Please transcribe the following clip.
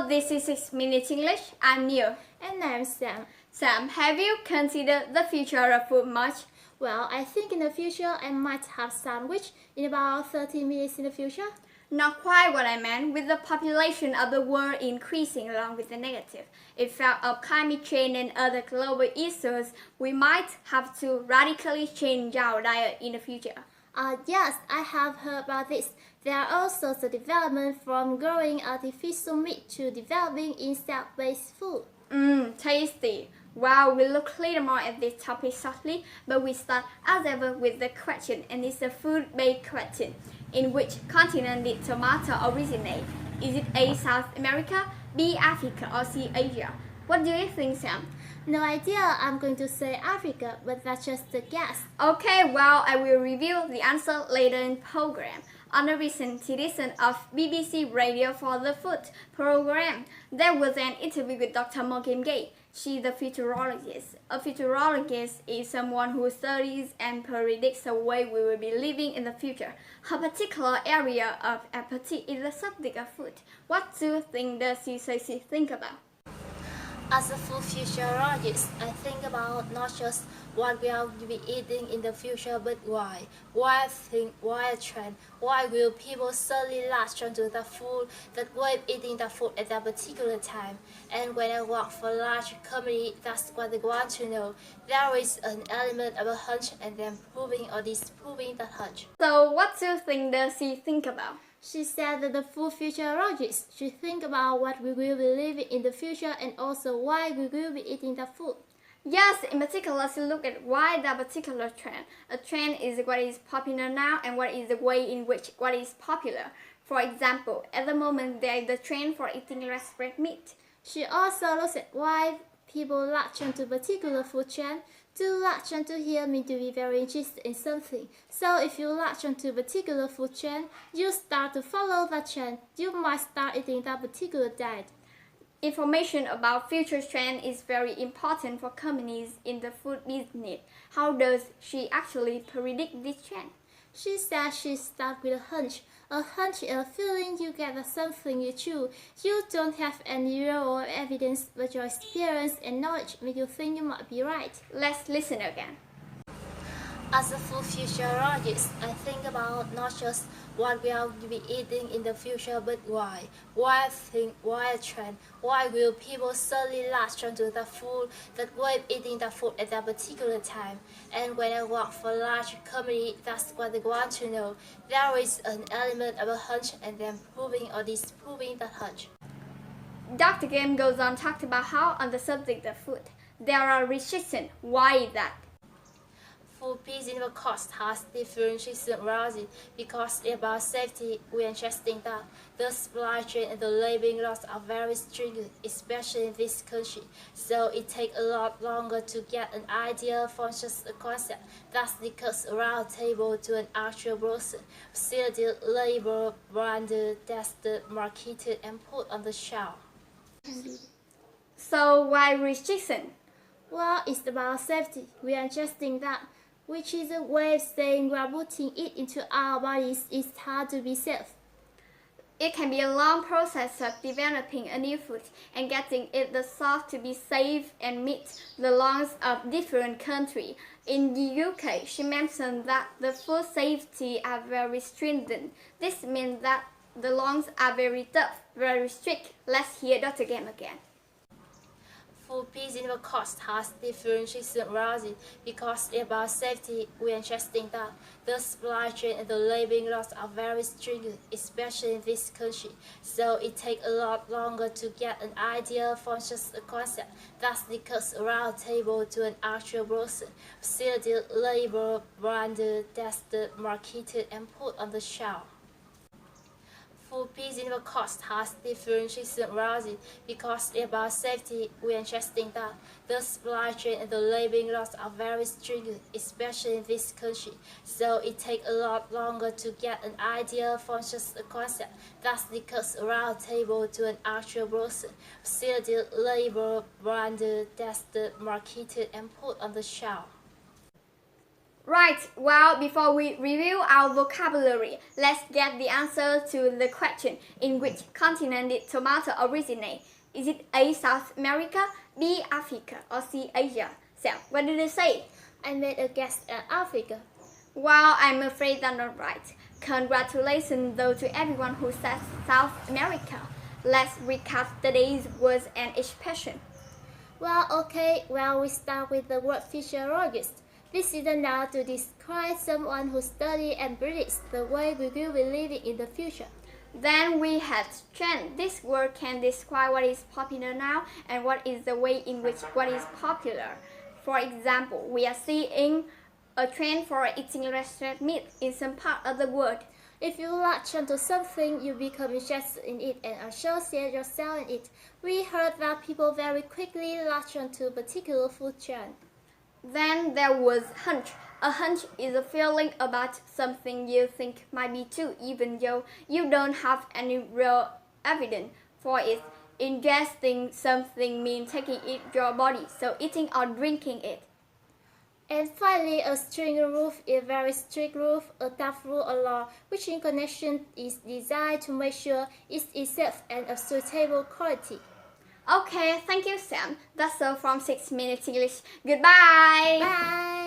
Hello, this is 6 Minutes English. I'm Neil. And I'm Sam. Sam, have you considered the future of food much? Well, I think in the future I might have sandwich in about 30 minutes in the future. Not quite what I meant. With the population of the world increasing along with the negative effect of climate change and other global issues, we might have to radically change our diet in the future. Yes, I have heard about this. There are also the development from growing artificial meat to developing insect-based food. Tasty. Well, we'll look a little more at this topic shortly, but we start as ever with the question, and it's a food-based question. In which continent did tomato originate? Is it A, South America, B, Africa, or C, Asia? What do you think, Sam? No idea, I'm going to say Africa, but that's just a guess. Okay, well, I will reveal the answer later in the program. On a recent edition of BBC Radio for the Food program, there was an interview with Dr. Morgan Gay. She's a futurologist. A futurologist is someone who studies and predicts the way we will be living in the future. Her particular area of expertise is the subject of food. What do you think does she think about? As a food futurologist, I think about not just what we will be eating in the future, but why. Why a trend? Why will people suddenly latch onto the food that way of eating the food at that particular time? And when I work for a large company, that's what they want to know. There is an element of a hunch and then proving or disproving that hunch. So what do you think does she think about? She said that the food futurologist should think about what we will be living in the future and also why we will be eating the food. Yes, in particular, she look at why that particular trend. A trend is what is popular now and what is the way in which what is popular. For example, at the moment there is the trend for eating less red meat. She also looks at why people latch onto particular food trend. To latch onto here means to be very interested in something. So if you latch onto a particular food trend, you start to follow that trend. You might start eating that particular diet. Information about future trend is very important for companies in the food business. How does she actually predict this trend? She says she starts with a hunch. A hunch is a feeling you get that something you choose. You don't have any real evidence, but your experience and knowledge make you think you might be right. Let's listen again. As a food futurologist, I think about not just what we will be eating in the future, but why. Why a trend? Why will people suddenly latch onto the food that way of eating the food at that particular time? And when I work for a large company, that's what they want to know. There is an element of a hunch and then proving or disproving that hunch. Dr. Game goes on to talk about how on the subject of food, there are restrictions. Why is that? Food business cost has differentiation rising because about safety. We are interesting that the supply chain and the labeling laws are very stringent, especially in this country. So it takes a lot longer to get an idea from just a concept that's discussed around the table to an actual person, sealed, labeled, branded, tested, marketed, and put on the shelf. So why restriction? Well, it's about safety. We are interesting that, which is a way of saying we are putting it into our bodies. It's hard to be safe. It can be a long process of developing a new food and getting it the sauce to be safe and meet the laws of different countries. In the UK, she mentioned that the food safety are very stringent. This means that the laws are very tough, very strict. Let's hear Dr. Game again. Food business cost has differentiation rising because about safety. We are interesting that the supply chain and the labeling laws are very stringent, especially in this country. So it takes a lot longer to get an idea from just a concept that's discussed around the table to an actual person, sealed, labeled, branded, tested, marketed, and put on the shelf. Food business cost has differentiation rising because about safety. We are interesting that the supply chain and the labeling laws are very stringent, especially in this country. So it takes a lot longer to get an idea from just a concept that's discussed around the table to an actual person, sealed, labeled, branded, tested, marketed, and put on the shelf. Right, well, before we review our vocabulary, let's get the answer to the question: in which continent did tomato originate? Is it A, South America, B, Africa, or C, Asia? Sam, what did you say? I made a guess at Africa. Well, I'm afraid that's not right. Congratulations though to everyone who said South America. Let's recap today's words and expression. Well, okay, we start with the word physiologist. This is a noun to describe someone who studies and predicts the way we will be living in the future. Then we have trend. This word can describe what is popular now and what is the way in which what is popular. For example, we are seeing a trend for eating less red meat in some part of the world. If you latch onto something, you become interested in it and associate yourself in it. We heard that people very quickly latch onto a particular food trend. Then there was hunch. A hunch is a feeling about something you think might be true, even though you don't have any real evidence for it. Ingesting something means taking it your body, so eating or drinking it. And finally, a stringent rule is a very strict rule, a tough rule or law, which in connection is designed to make sure it is safe and of suitable quality. Okay, thank you, Sam. That's all from 6 Minutes English. Goodbye. Bye.